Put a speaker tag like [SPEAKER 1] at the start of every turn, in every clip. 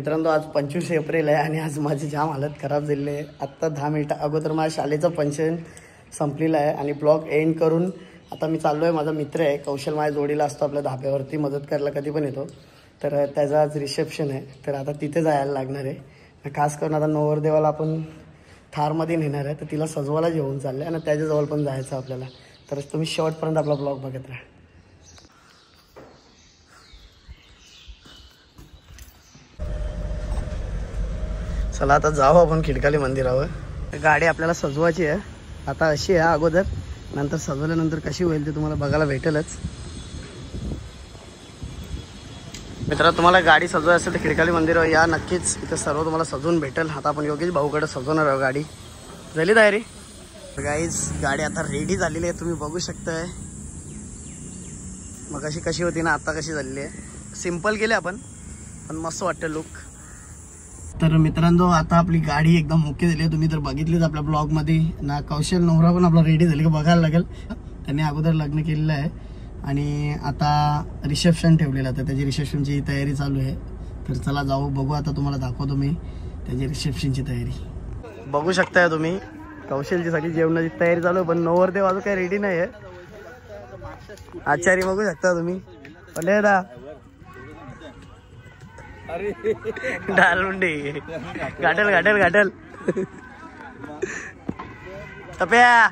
[SPEAKER 1] मित्रांनो आज 25 एप्रिल आहे आणि आज माझी जाम हालत खराब झाली आहे। आत्ता 10 मिनिटं अगोदर माझ्या शाळेचं फंक्शन संपलेलं आहे आणि ब्लॉग एंड करून आता मी चाललो आहे। माझा मित्र आहे कौशल माझ्या जोडीला असतो, आपल्या धाब्यावरती मदत करायला कधी पण येतो, तर त्याचा आज रिसेप्शन आहे, तर आता तिथे जायला लागणार आहे। खास करून आता नवरदेवाला आपण थारमध्ये नेणार आहे, तर तिला सजवायला घेऊन चाललं आहे आणि त्याच्याजवळ पण जायचं आपल्याला, तर तुम्ही शेवटपर्यंत आपला ब्लॉग बघत राहा। चला आता जाऊ आपण खिडकाली मंदिरावर। गाडी आपल्याला सजवायची आहे, आता अशी आहे अगोदर, नंतर सजवल्यानंतर कशी होईल ते तुम्हाला बघायला भेटेलच। मित्रांनो तुम्हाला गाडी सजवायची असेल तर खिडकाली मंदिरावर या नक्कीच, इथं सर्व तुम्हाला सजवून भेटेल। आता आपण योगेश भाऊकडे सजवणार आहोत गाडी। झाली तयारी गाईज, गाडी आता रेडी झालेली आहे, तुम्ही बघू शकताय। मग कशी होती ना, आता कशी झालेली आहे। सिंपल केले आपण, पण मस्त वाटतं लुक। तर मित्रांनो आता आपली गाडी एकदम ओके झाली आहे, तुम्ही तर बघितलीच आपल्या ब्लॉग मध्ये ना। कौशल नवरा पण आपला रेडी झाली का बघायला लागेल, त्यांनी अगोदर लग्न केलेलं आहे आणि आता रिसेप्शन ठेवलेलं आहे, तर त्याची रिसेप्शनची तयारी चालू आहे। तर चला जाऊ बघू, आता तुम्हाला दाखवतो मी त्याची रिसेप्शनची तयारी। बघू शकताय तुम्ही कौशलची सगळी जेवणाची तयारी चालू आहे, पण नवरदेव अजून काही रेडी नाही आहे। आचारी बघू शकता तुम्ही, पण डालुंडी गाठल गाठल गाठल तप्या।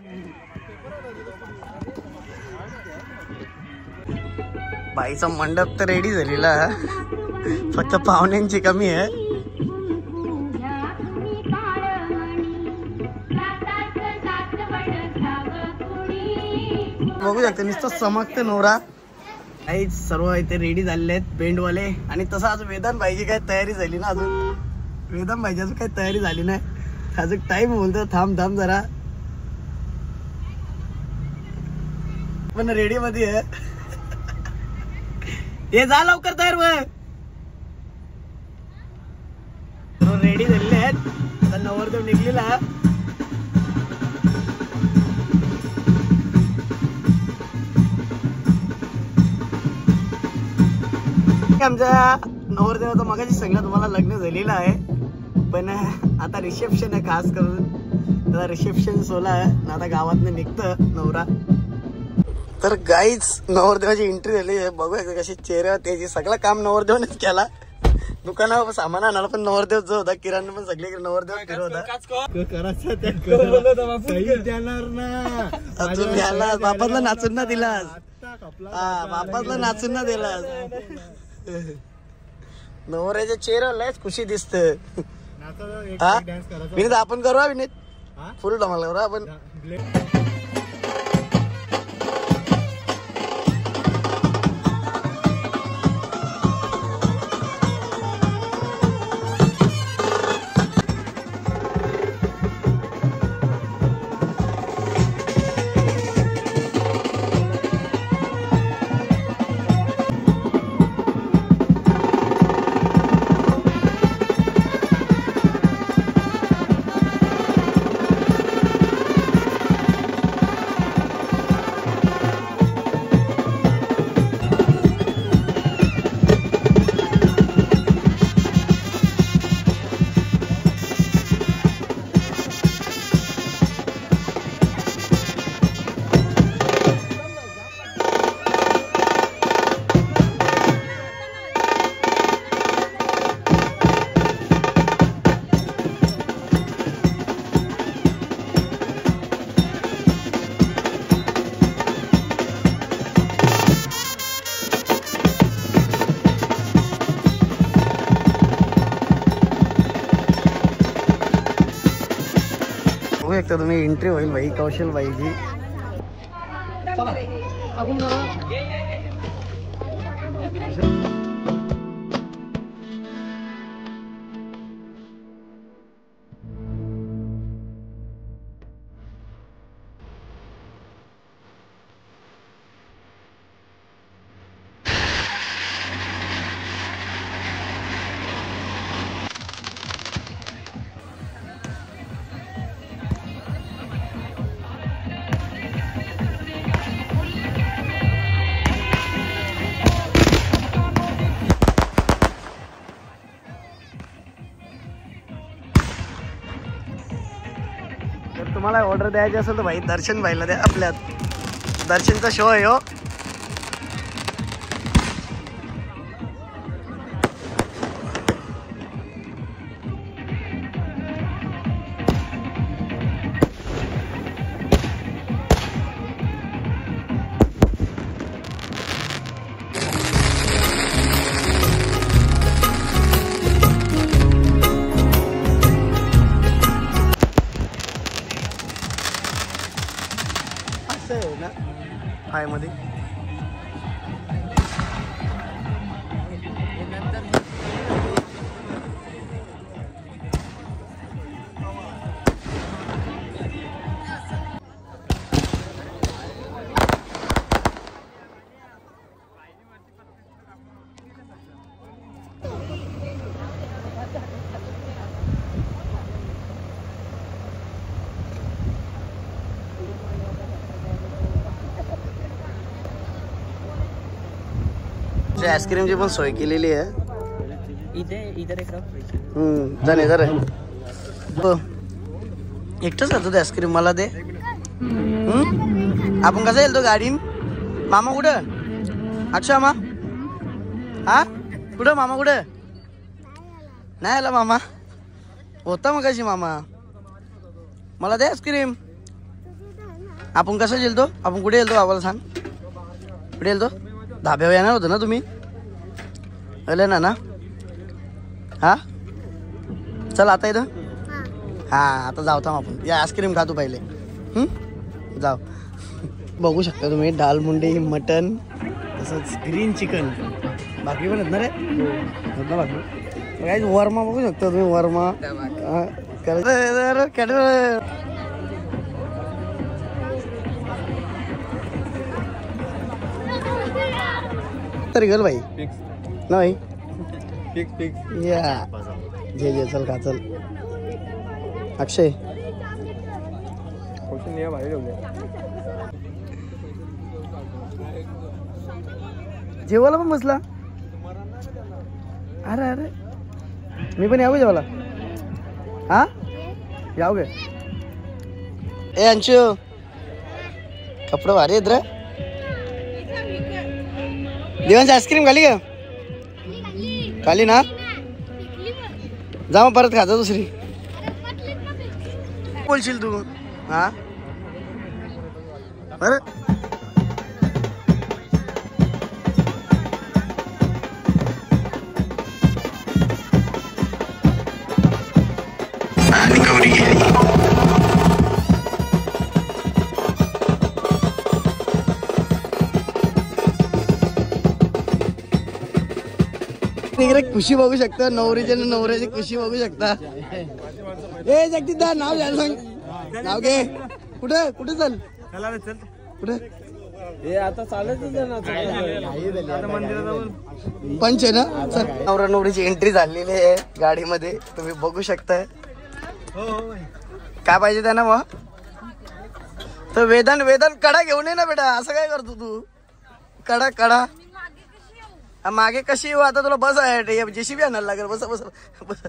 [SPEAKER 1] बाईचा मंडप तर रेडी झालेला, फक्त पाहुण्यांची कमी आहे। बघू शकते नुसतं चमकते नवरा। काही सर्व इथे रेडी झालेले आहेत बेंडवाले, आणि तसं आज वेदांत भाईची काही तयारी झाली ना, अजून वेदांत भाईची अजून काही तयारी झाली नाही, अजून टाइम बोलतो थांब जरा, पण रेडी मध्ये आहे। हे जा लवकर तयार व्हा, रेडी झालेले आहेत। आता नवरदेव निघलेला, आमच्या नवरदेवाचं मगाशी सगळं तुम्हाला लग्न झालेलं आहे, पण आता रिसेप्शन आहे खास करून, त्याला रिसेप्शन सोला आहे, आता गावातनं निघतं नवरा। तर गाईच नवरदेवाची एंट्री झाली आहे, बघूया कशी चेहऱ्यावर त्याची, सगळं काम नवरदेवानेच केला। दुकानावर सामान आणायला पण नवरदेव जो होता, किराणा पण सगळीकडे नवरदेव फिरवता। बापातला नाचून ना दिलास, बापातला नाचून ना दिलास। नवऱ्याच्या चेहऱ्यावर लयच खुशी दिसत। विनीत आपण करू, विनीत फुल धमाल करू आपण। एक तर तुम्ही एंट्री होईल भाई कौशल भाईची। जर तुम्हाला ऑर्डर द्यायची असेल तर भाई दर्शन भाईला द्या. आपल्यात दर्शनचा शो आहे हो. हाय मध्ये आईस्क्रीमची पण सोय केलेली आहे. जर एकटंच खातो ते आईस्क्रीम. मला दे. आपण कसं येईल तो गाडीन. मामा कुठं? अच्छा मा हा कुठं मामा कुठं? नाही आला मामा. होता मग कशी मामा. मला दे आईस्क्रीम. आपण कसं गेलतो? आपण कुठे गेलतो बाबाला सांग. कुठे गेलतो? धाब्यावर येणार होतं ना तुम्ही? आले ना. हा चल आता इथं. हा आता जाऊ थांब आपण. या आईस्क्रीम खातो पहिले. जाऊ. बघू शकता तुम्ही दाल मुंडी, मटन, तसंच ग्रीन चिकन. बाकी पण आहेत ना रे. ना बाकी काय वर्मा बघू शकता तुम्ही. वर्मा तरी गल भाई ना भाई. या जे चल का चल. अक्षय जेवायला पण बसला. अरे अरे मी पण यावं जेवायला. हा याव गे. ए अंशू कपडे भारी आहेत रे. देवांची आईस्क्रीम खाली का? खाली ना. जा मग परत खाजा दुसरी. बोलशील तू. हा बरं खुशी बघू शकता. नवरीच्या नवऱ्याची खुशी बघू शकता. ए जगदीश दा नाव घ्यायला सांग. नाव घे. कुठे कुठे चल कुठे? आता चालत पंच आहे ना. चल नवरा नवरीची एंट्री झालेली आहे गाडीमध्ये. तुम्ही बघू शकताय. काय पाहिजे त्यांना मग? तर वेदन कडा घेऊन ये ना बेटा. असं काय करतो तू? कडा मागे कशी येऊ आता? तुला बस आहे जेसीबी आणायला लागेल. बस बस बस.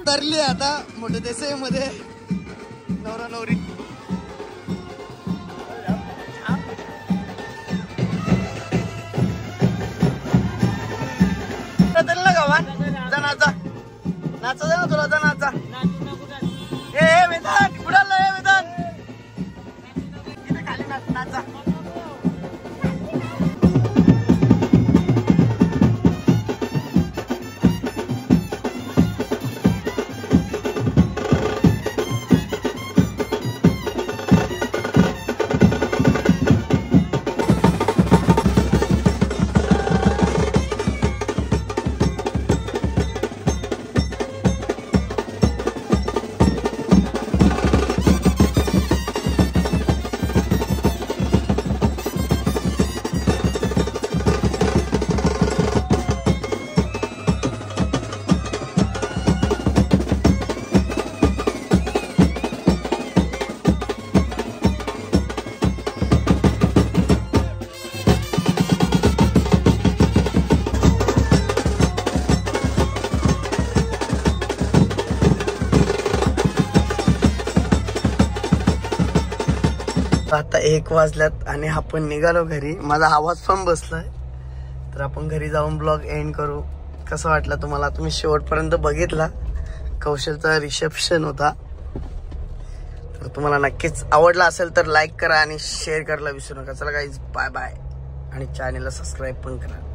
[SPEAKER 1] तरली आता मोठे देसाई मध्ये नवरा नवरी. नाचा नाचा जा तुला जा नाचा. ए वेदांत कुडाला. ए वेदांत इथे खाली नाचा. आता 1 वाजल्यात आणि आपण निघालो घरी. माझा आवाज पण बसलाय, तर आपण घरी जाऊन ब्लॉग एंड करू. कसं वाटलं तुम्हाला? तुम्ही शेवटपर्यंत बघितला. कौशलचा रिसेप्शन होता, तर तुम्हाला नक्कीच आवडला असेल तर लाईक करा आणि शेअर करायला विसरू नका. चला गाईज, बाय बाय, आणि चॅनलला सबस्क्राईब पण करा.